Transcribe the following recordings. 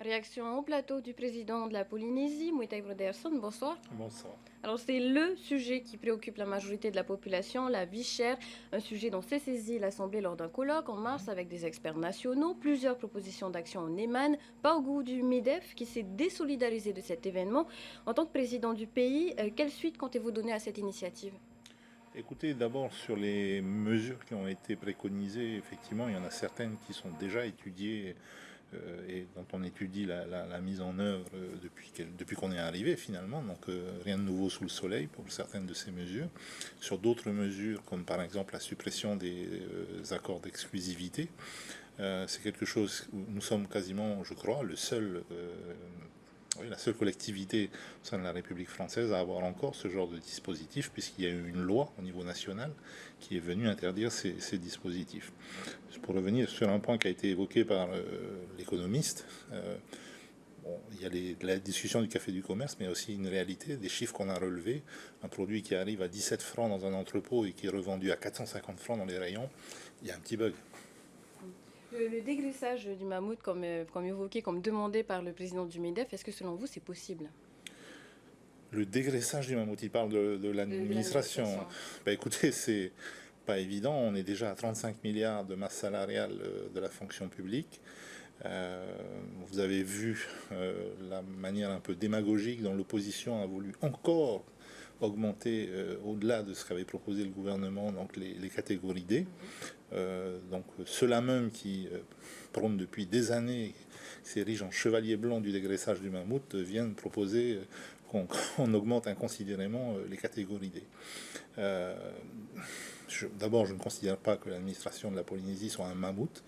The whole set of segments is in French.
Réaction au plateau du président de la Polynésie, Moitai Brederson, bonsoir. Bonsoir. Alors c'est le sujet qui préoccupe la majorité de la population, la vie chère, un sujet dont s'est saisie l'Assemblée lors d'un colloque en mars avec des experts nationaux. Plusieurs propositions d'action en émanent, pas au goût du MEDEF qui s'est désolidarisé de cet événement. En tant que président du pays, quelle suite comptez-vous donner à cette initiative? Écoutez, d'abord sur les mesures qui ont été préconisées, effectivement, il y en a certaines qui sont déjà étudiées et dont on étudie la mise en œuvre depuis qu'on est arrivé finalement. Donc rien de nouveau sous le soleil pour certaines de ces mesures. Sur d'autres mesures, comme par exemple la suppression des accords d'exclusivité, c'est quelque chose où nous sommes quasiment, je crois, oui, la seule collectivité au sein de la République française à avoir encore ce genre de dispositif, puisqu'il y a eu une loi au niveau national qui est venue interdire ces dispositifs. Pour revenir sur un point qui a été évoqué par l'économiste, bon, il y a la discussion du café du commerce, mais aussi une réalité, des chiffres qu'on a relevés. Un produit qui arrive à 17 francs dans un entrepôt et qui est revendu à 450 francs dans les rayons, il y a un petit bug. Le dégraissage du mammouth, comme évoqué, comme demandé par le président du MEDEF, est-ce que selon vous c'est possible? Le dégraissage du mammouth, il parle de De l'administration. l'administration. Bah écoutez, c'est pas évident. On est déjà à 35 milliards de masse salariale de la fonction publique. Vous avez vu la manière un peu démagogique dont l'opposition a voulu encore augmenter au-delà de ce qu'avait proposé le gouvernement, donc les catégories D. Donc ceux-là même qui prônent depuis des années, s'érigent en chevalier blanc du dégraissage du mammouth, viennent proposer qu'on augmente inconsidérément les catégories D. Euh, D'abord, je ne considère pas que l'administration de la Polynésie soit un mammouth.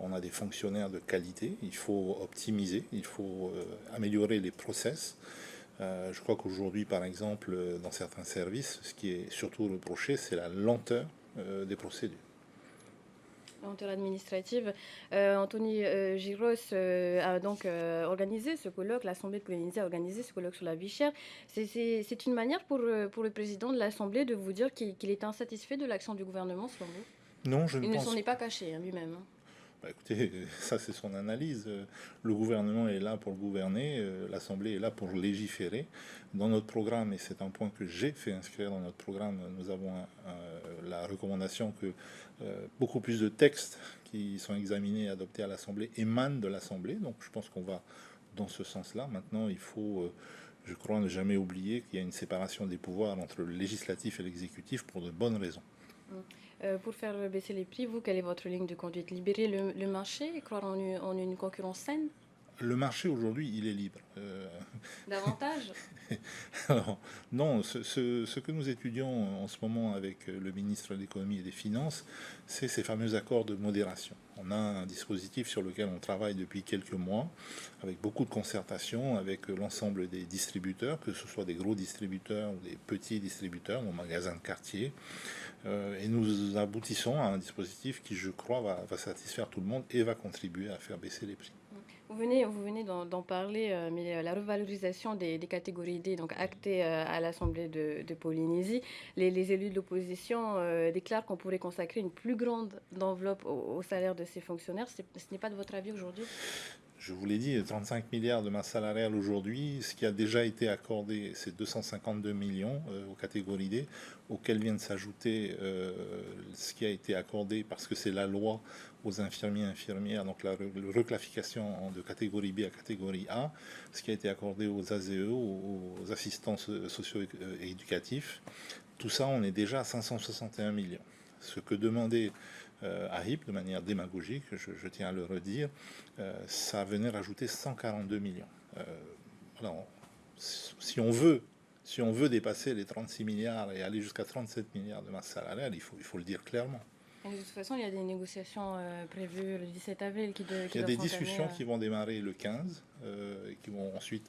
On a des fonctionnaires de qualité, il faut optimiser, il faut améliorer les process. Je crois qu'aujourd'hui, par exemple, dans certains services, ce qui est surtout reproché, c'est la lenteur des procédures. Lenteur administrative. Anthony Giros a donc organisé ce colloque, l'Assemblée de Polynésie a organisé ce colloque sur la vie chère. C'est une manière pour le président de l'Assemblée de vous dire qu'il est insatisfait de l'action du gouvernement, selon vous? Non, je ne Il ne s'en pense est pas. pas caché lui-même. Bah, écoutez, ça c'est son analyse. Le gouvernement est là pour gouverner, l'Assemblée est là pour légiférer. Dans notre programme, et c'est un point que j'ai fait inscrire dans notre programme, nous avons la recommandation que beaucoup plus de textes qui sont examinés et adoptés à l'Assemblée émanent de l'Assemblée. Donc je pense qu'on va dans ce sens-là. Maintenant, il faut, je crois, ne jamais oublier qu'il y a une séparation des pouvoirs entre le législatif et l'exécutif pour de bonnes raisons. Pour faire baisser les prix, vous, quelle est votre ligne de conduite? Libérer le marché et croire en une concurrence saine? Le marché aujourd'hui, il est libre. Davantage? Alors, non, ce que nous étudions en ce moment avec le ministre de l'économie et des finances, c'est ces fameux accords de modération. On a un dispositif sur lequel on travaille depuis quelques mois, avec beaucoup de concertation avec l'ensemble des distributeurs, que ce soit des gros distributeurs ou des petits distributeurs, nos magasins de quartier. Et nous aboutissons à un dispositif qui, je crois, va satisfaire tout le monde et va contribuer à faire baisser les prix. Vous venez d'en parler, mais la revalorisation des catégories D, donc actée à l'Assemblée de Polynésie, les élus de l'opposition déclarent qu'on pourrait consacrer une plus grande enveloppe au salaire de ces fonctionnaires. Ce n'est pas de votre avis aujourd'hui? Je vous l'ai dit, 35 milliards de masse salariale aujourd'hui. Ce qui a déjà été accordé, c'est 252 millions aux catégories D, auxquelles vient de s'ajouter ce qui a été accordé parce que c'est la loi aux infirmiers et infirmières, donc la reclassification de catégorie B à catégorie A, ce qui a été accordé aux ASE, aux assistants socio-éducatifs. Tout ça, on est déjà à 561 millions. Ce que demandait AHIP de manière démagogique, je tiens à le redire, ça venait rajouter 142 millions. Alors, si on veut dépasser les 36 milliards et aller jusqu'à 37 milliards de masse salariale, il faut le dire clairement. Et de toute façon, il y a des négociations prévues le 17 avril Il qui y a doivent des s'entamer. discussions qui vont démarrer le 15 et qui vont ensuite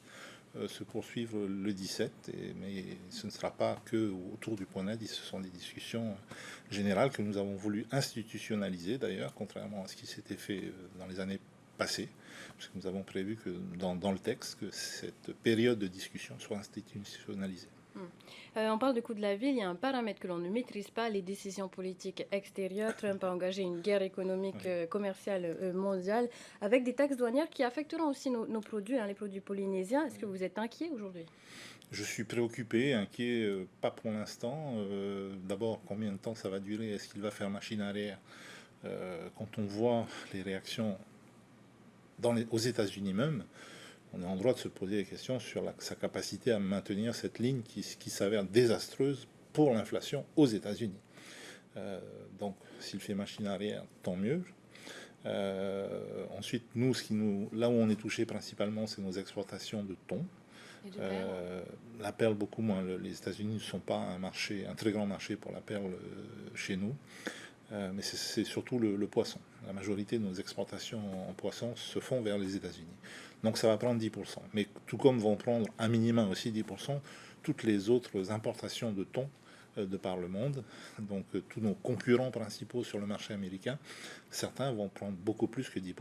se poursuivre le 17, mais ce ne sera pas que autour du point net, ce sont des discussions générales que nous avons voulu institutionnaliser d'ailleurs, contrairement à ce qui s'était fait dans les années passées, parce que nous avons prévu que dans le texte que cette période de discussion soit institutionnalisée. On parle de coût de la ville, il y a un paramètre que l'on ne maîtrise pas, les décisions politiques extérieures. Trump a engagé une guerre économique, Oui. commerciale mondiale avec des taxes douanières qui affecteront aussi nos produits, hein, les produits polynésiens. Est-ce que vous êtes inquiet aujourd'hui? Je suis préoccupé, inquiet, pas pour l'instant. D'abord, combien de temps ça va durer? Est-ce qu'il va faire machine arrière? Quand on voit les réactions aux États-Unis même, on est en droit de se poser des questions sur sa capacité à maintenir cette ligne qui s'avère désastreuse pour l'inflation aux États-Unis. Donc, s'il fait machine arrière, tant mieux. Ensuite, là où on est touché principalement, c'est nos exportations de thon. La perle, beaucoup moins. Les États-Unis ne sont pas un très grand marché pour la perle chez nous. Mais c'est surtout le poisson. La majorité de nos exportations en poisson se font vers les États-Unis. Donc ça va prendre 10%. Mais tout comme vont prendre un minimum aussi 10%, toutes les autres importations de thon de par le monde, donc tous nos concurrents principaux sur le marché américain, certains vont prendre beaucoup plus que 10%.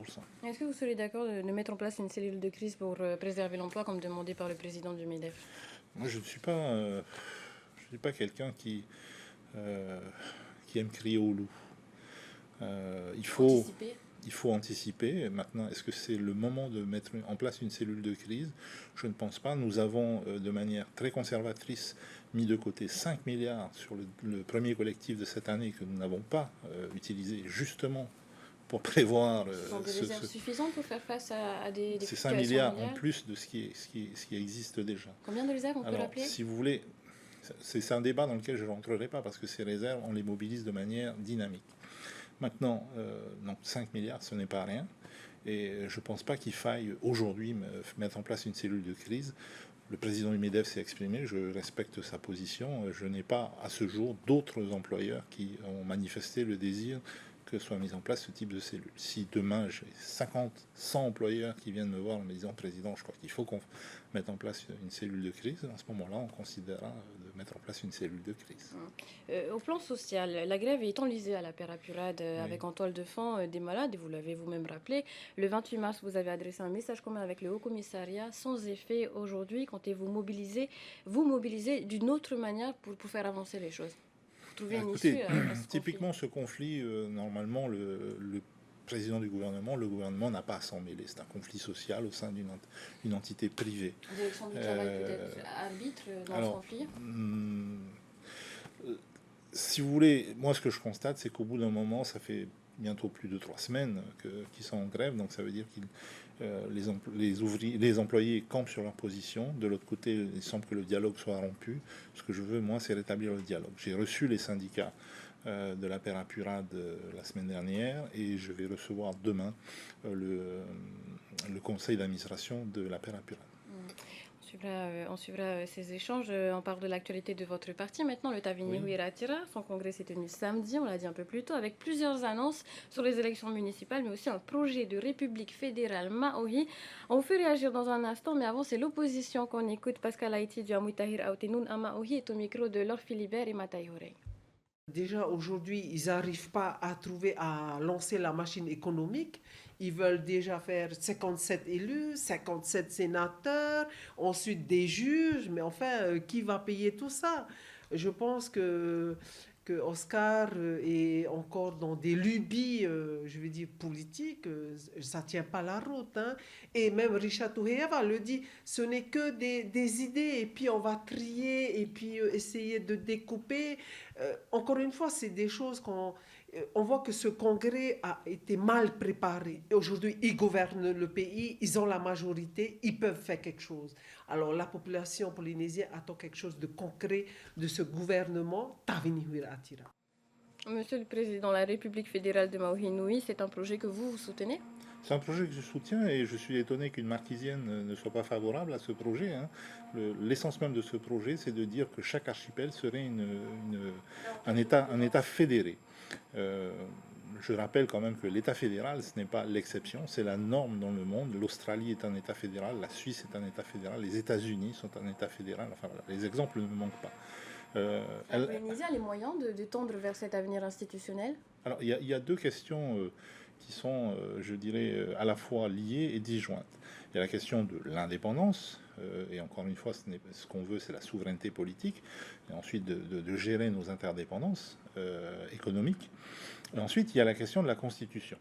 Est-ce que vous serez d'accord de mettre en place une cellule de crise pour préserver l'emploi, comme demandé par le président du MEDEF? Moi, je ne suis pas quelqu'un qui aime crier au loup. Il faut anticiper. Maintenant, est-ce que c'est le moment de mettre en place une cellule de crise? Je ne pense pas. Nous avons, de manière très conservatrice, mis de côté 5 milliards sur le premier collectif de cette année que nous n'avons pas utilisé justement pour prévoir... Ce sont des réserves suffisantes pour faire face à des C'est 5 milliards en plus de ce qui existe déjà. Combien de réserves on peut rappeler? Si vous voulez, c'est un débat dans lequel je ne rentrerai pas parce que ces réserves, on les mobilise de manière dynamique. Maintenant, donc 5 milliards, ce n'est pas rien. Et je ne pense pas qu'il faille aujourd'hui mettre en place une cellule de crise. Le président du MEDEF s'est exprimé, je respecte sa position. Je n'ai pas à ce jour d'autres employeurs qui ont manifesté le désir que soit mis en place ce type de cellule. Si demain j'ai 50, 100 employeurs qui viennent me voir en me disant président, je crois qu'il faut qu'on mette en place une cellule de crise, à ce moment-là, on considérera de mettre en place une cellule de crise. Au plan social, la grève est enlisée à la Pérapurade avec en toile de fond des malades, et vous l'avez vous-même rappelé. Le 28 mars, vous avez adressé un message commun avec le Haut-Commissariat. Sans effet aujourd'hui, comptez-vous vous mobiliser d'une autre manière pour faire avancer les choses? Trouver une issue à ce typiquement, conflit. ce conflit, normalement, le président du gouvernement, le gouvernement n'a pas à s'en mêler. C'est un conflit social au sein d'une entité privée. La direction du travail peut-être arbitre dans ce conflit? Si vous voulez, moi, ce que je constate, c'est qu'au bout d'un moment, ça fait bientôt plus de 3 semaines qu'ils sont en grève, donc ça veut dire que les employés campent sur leur position. De l'autre côté, il semble que le dialogue soit rompu. Ce que je veux, moi, c'est rétablir le dialogue. J'ai reçu les syndicats de la Pérapurade la semaine dernière et je vais recevoir demain le conseil d'administration de la Pérapurade. On suivra ces échanges. On parle de l'actualité de votre parti. Maintenant, le Tavini Huiratira, son congrès s'est tenu samedi, on l'a dit un peu plus tôt, avec plusieurs annonces sur les élections municipales, mais aussi un projet de république fédérale Maohi. On vous fait réagir dans un instant, mais avant, c'est l'opposition qu'on écoute. Pascal Haïti du Amouitahir Aoutenoun à Maohi est au micro de Laure Philibert et Mataï Horey. Déjà aujourd'hui, ils n'arrivent pas à lancer la machine économique. Ils veulent déjà faire 57 élus, 57 sénateurs, ensuite des juges. Mais enfin, qui va payer tout ça? Je pense que Oscar est encore dans des lubies, je veux dire, politiques. Ça ne tient pas la route. Hein. Et même Richard Touhéava le dit, ce n'est que des idées. Et puis on va trier et puis essayer de découper. Encore une fois, c'est des choses on voit que ce congrès a été mal préparé. Et aujourd'hui, ils gouvernent le pays, ils ont la majorité, ils peuvent faire quelque chose. Alors la population polynésienne attend quelque chose de concret de ce gouvernement Tavini Huiratira. Monsieur le Président, la République fédérale de Maohi Nui, c'est un projet que vous soutenez? C'est un projet que je soutiens et je suis étonné qu'une marquisienne ne soit pas favorable à ce projet. Hein. L'essence même de ce projet, c'est de dire que chaque archipel serait un État fédéré. Je rappelle quand même que l'État fédéral, ce n'est pas l'exception, c'est la norme dans le monde. L'Australie est un État fédéral, la Suisse est un État fédéral, les États-Unis sont un État fédéral. Enfin voilà, les exemples ne manquent pas. La Polynésie a les moyens de tendre vers cet avenir institutionnel? Alors, il y a deux questions qui sont, je dirais, à la fois liées et disjointes. Il y a la question de l'indépendance, et encore une fois, ce qu'on veut, c'est la souveraineté politique, et ensuite de gérer nos interdépendances économiques. Et ensuite, il y a la question de la Constitution.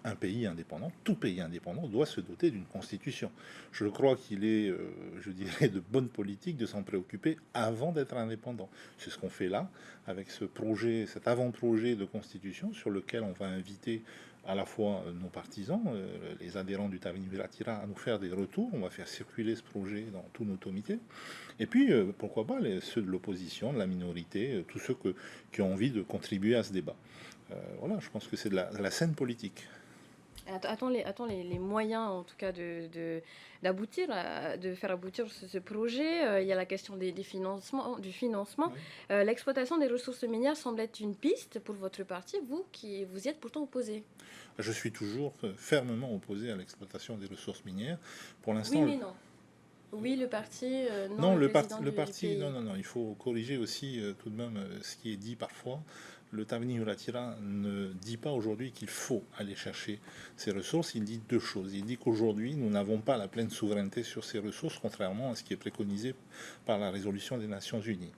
Un pays indépendant, tout pays indépendant, doit se doter d'une constitution. Je crois qu'il est, je dirais, de bonne politique de s'en préoccuper avant d'être indépendant. C'est ce qu'on fait là, avec ce projet, cet avant-projet de constitution sur lequel on va inviter à la fois nos partisans, les adhérents du Tavini Viratira, à nous faire des retours. On va faire circuler ce projet dans tous nos comités. Et puis, pourquoi pas, ceux de l'opposition, de la minorité, tous ceux qui ont envie de contribuer à ce débat. Voilà, je pense que c'est de la scène politique. Attends les moyens, en tout cas, d'aboutir, de faire aboutir ce projet. Il y a la question du financement. Oui. L'exploitation des ressources minières semble être une piste pour votre parti, vous qui vous y êtes pourtant opposé. Je suis toujours fermement opposé à l'exploitation des ressources minières. Pour l'instant, oui, mais non. Oui, le parti. Non, le président parti. pays. Non. Il faut corriger aussi tout de même ce qui est dit parfois. Le Tavini Viratira ne dit pas aujourd'hui qu'il faut aller chercher ces ressources. Il dit deux choses. Il dit qu'aujourd'hui, nous n'avons pas la pleine souveraineté sur ces ressources, contrairement à ce qui est préconisé par la résolution des Nations Unies.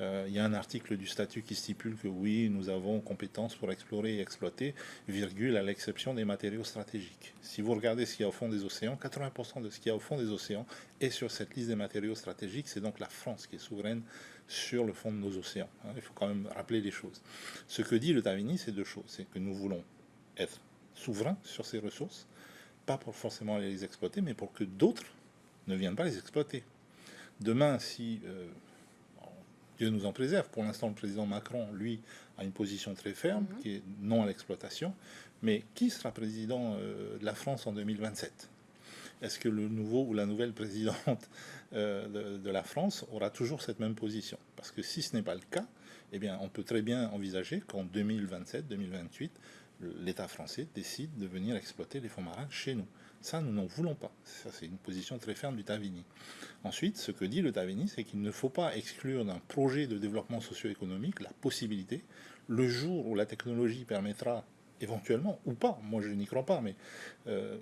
Il y a un article du statut qui stipule que oui, nous avons compétence pour explorer et exploiter, virgule, à l'exception des matériaux stratégiques. Si vous regardez ce qu'il y a au fond des océans, 80% de ce qu'il y a au fond des océans est sur cette liste des matériaux stratégiques. C'est donc la France qui est souveraine sur le fond de nos océans. Il faut quand même rappeler les choses. Ce que dit le Tavini, c'est deux choses. C'est que nous voulons être souverains sur ces ressources, pas pour forcément aller les exploiter, mais pour que d'autres ne viennent pas les exploiter. Demain, si... Dieu nous en préserve. Pour l'instant, le président Macron, lui, a une position très ferme, qui est non à l'exploitation. Mais qui sera président de la France en 2027 ? Est-ce que le nouveau ou la nouvelle présidente de la France aura toujours cette même position ? Parce que si ce n'est pas le cas, eh bien, on peut très bien envisager qu'en 2027-2028, l'État français décide de venir exploiter les fonds marins chez nous. Ça, nous n'en voulons pas. Ça, c'est une position très ferme du Tavini. Ensuite, ce que dit le Tavini, c'est qu'il ne faut pas exclure d'un projet de développement socio-économique la possibilité, le jour où la technologie permettra éventuellement, ou pas, moi je n'y crois pas, mais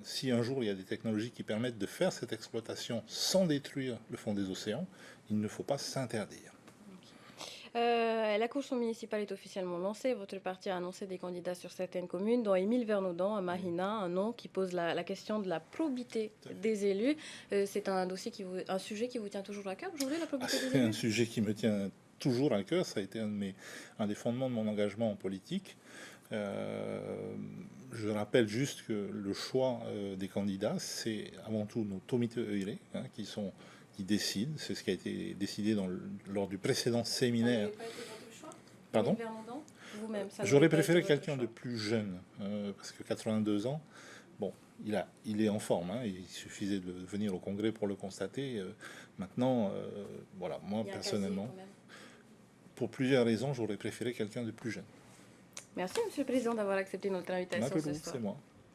si un jour il y a des technologies qui permettent de faire cette exploitation sans détruire le fond des océans, il ne faut pas s'interdire. La course municipale est officiellement lancée. Votre parti a annoncé des candidats sur certaines communes, dont Émile Vernaudan, à Mahina, un nom qui pose la question de la probité des élus. C'est un sujet qui vous tient toujours à cœur aujourd'hui, la probité des élus ? C'est un sujet qui me tient toujours à cœur. Ça a été un des fondements de mon engagement en politique. Je rappelle juste que le choix des candidats, c'est avant tout nos comités œilés, qui décident. C'est ce qui a été décidé lors du précédent séminaire. Ça n'avait pas été votre choix ? Pardon ? Vous-même, ça J'aurais n'avait pas préféré été votre quelqu'un de choix ? plus jeune, parce que 82 ans, bon, il est en forme. Il suffisait de venir au congrès pour le constater. Maintenant, voilà, moi personnellement, pour plusieurs raisons, j'aurais préféré quelqu'un de plus jeune. Merci, Monsieur le Président, d'avoir accepté notre invitation ce soir. C'est moi.